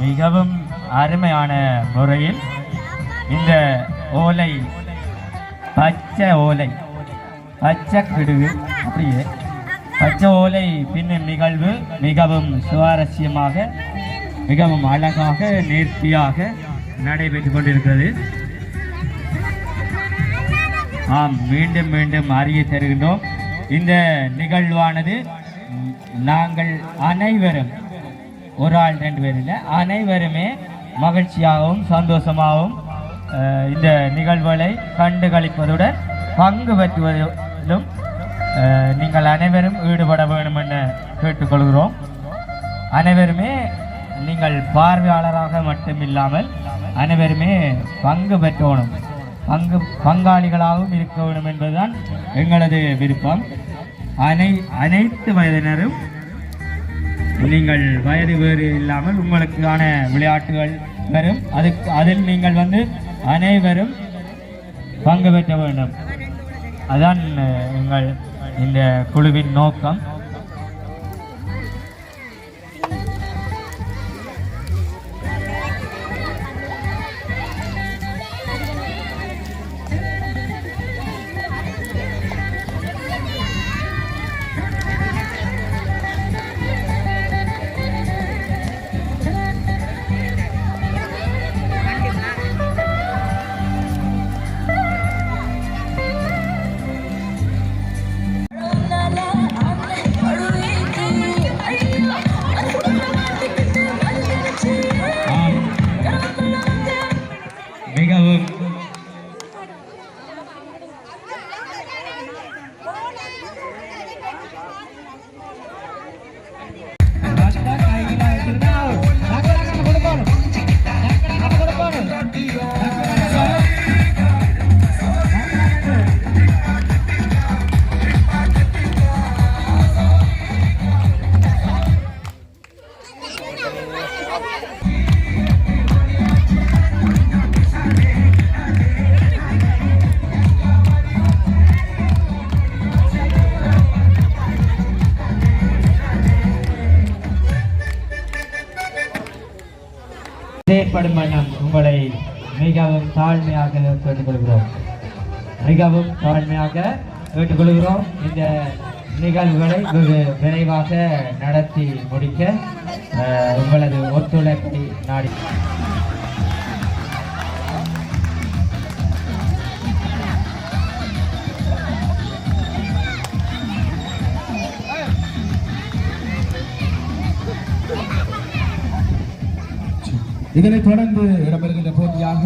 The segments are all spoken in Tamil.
மிகவும் அருமையான முறையில் இந்த ஓலை பச்சை ஓலை பச்சை கிடுகு அப்படியே பச்சை ஓலை பின்னும் நிகழ்வு மிகவும் சுவாரஸ்யமாக மிகவும் அழகாக நேர்த்தியாக நடைபெற்று கொண்டிருக்கிறது. மீண்டும் மீண்டும் அறிய தருகின்றோம். இந்த நிகழ்வானது நாங்கள் அனைவரும் ஒரு ஆள் 2 பேர் இல்லை, அனைவருமே மகிழ்ச்சியாகவும் சந்தோஷமாகவும் இந்த நிகழ்வுகளை கண்டு களிப்பதுடன் பங்கு பெற்றுவதிலும் நீங்கள் அனைவரும் ஈடுபட வேண்டும் என கேட்டுக்கொள்கிறோம். அனைவருமே நீங்கள் பார்வையாளராக மட்டுமில்லாமல் அனைவருமே பங்கு பெற்றோணும், பங்காளிகளாகவும் இருக்க வேண்டும் என்பதுதான் எங்களது விருப்பம். அனைத்து வயதினரும் நீங்கள் வயது வேறு இல்லாமல் உங்களுக்கான விளையாட்டுகள் வரும், அதில் நீங்கள் அனைவரும் பங்கு பெற்ற வேண்டும். அதுதான் எங்கள் இந்த குழுவின் நோக்கம். ஏற்படும் வண்ணம் உங்களை மிகவும் தாழ்மையாக கேட்டுக்கொள்கிறோம், மிகவும் தாழ்மையாக கேட்டுக்கொள்கிறோம். இந்த நிகழ்வுகளை வெகு விரைவாக நடத்தி முடிக்க உங்களது ஒத்துழைப்பை நாடி இதனைத் தொடர்ந்து இடம்பெறுகின்ற போட்டியாக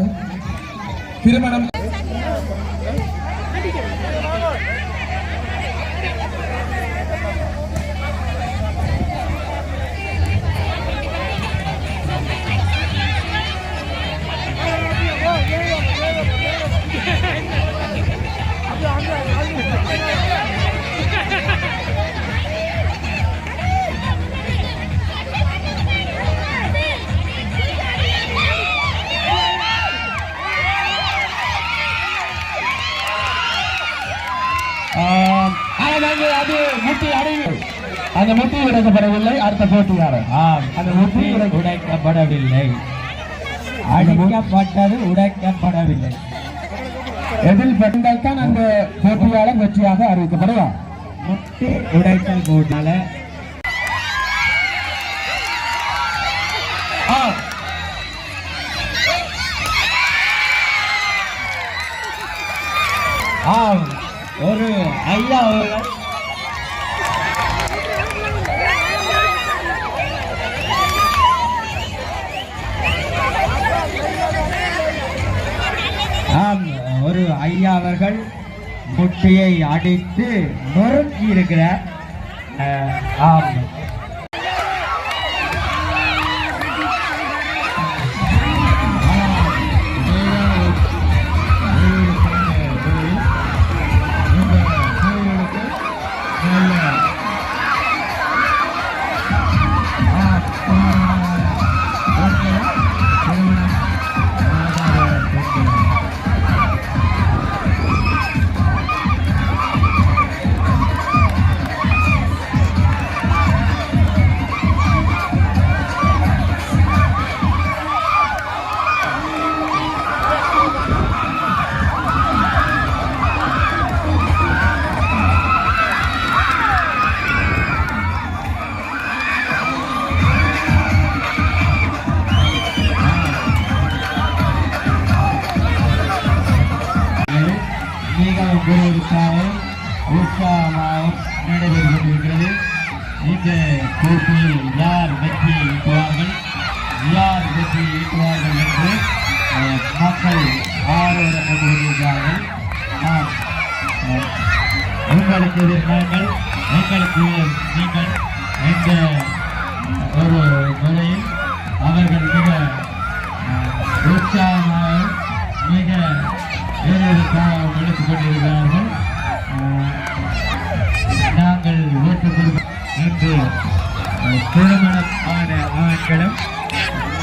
திருமணம் அந்த முட்டி உடைக்கப்படவில்லை. அடுத்த போட்டியாளர் அந்த முட்டி உடைக்கப்படவில்லை, அடிக்கப்பட்டது உடைக்கப்படவில்லை. எதில் பெற்றால் தான் அந்த போட்டியாளர் வெற்றியாக அறிவிக்கப்படுவார். முட்டி உடைத்தல் போட்டால ஒரு ஐயா ஒரு ஐயா அவர்கள் முட்டியை அடித்து நொறுக்கி இருக்கிறார். உற்சாகமாக நடைபெற்றுக் கொண்டிருக்கிறது. இந்த போட்டியில் யார் வெற்றியை ஈட்டுவார்கள், யார் வெற்றியை ஈட்டுவார்கள் என்று மக்கள் ஆர்வம் கொண்டிருக்கிறார்கள். உங்களுக்கு எதிர்நாங்கள், எங்களுக்கு நீங்கள் என்ற ஒரு முறையில் அவர்கள் மிக உற்சாகமாக மிக வேறொருக்காக எடுத்துக் கொண்டிருக்கிறார்கள். நாங்கள் ஏற்றுக்கொள்வோம் என்று திருமணம் ஆன ஆண்களும்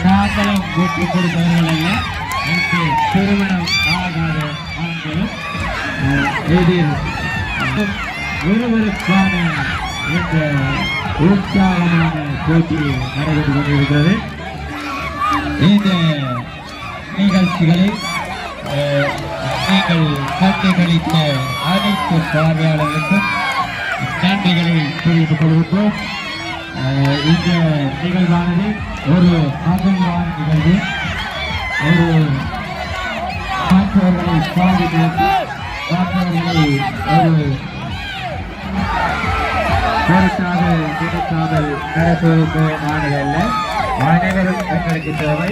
நாங்களும் ஒப்புக் கொடுப்பவர்கள் அல்ல என்று திருமணம் ஆகாத ஆண்களும் இதில் ஒருவருக்கான இந்த உற்சாகமான போட்டி நடைபெற்றுக் கொண்டிருக்கிறது. இந்த நிகழ்ச்சிகளில் நீங்கள் கண்டுகளித்த அனைத்து பார்வையாளர்களுக்கும் நன்றிகளை தெரிவித்துக் கொள்கின்றோம். இந்த நிகழ்வானது ஒரு மகிழ்வான நிகழ்வு. ஒரு மற்றவர்களை பாதுகாத்து மற்றவர்களை ஒரு பொருட்டாக நினைக்காமல் நடத்துவதற்கு மாணவர்கள் அனைவரும் எங்களுக்கு தேவை.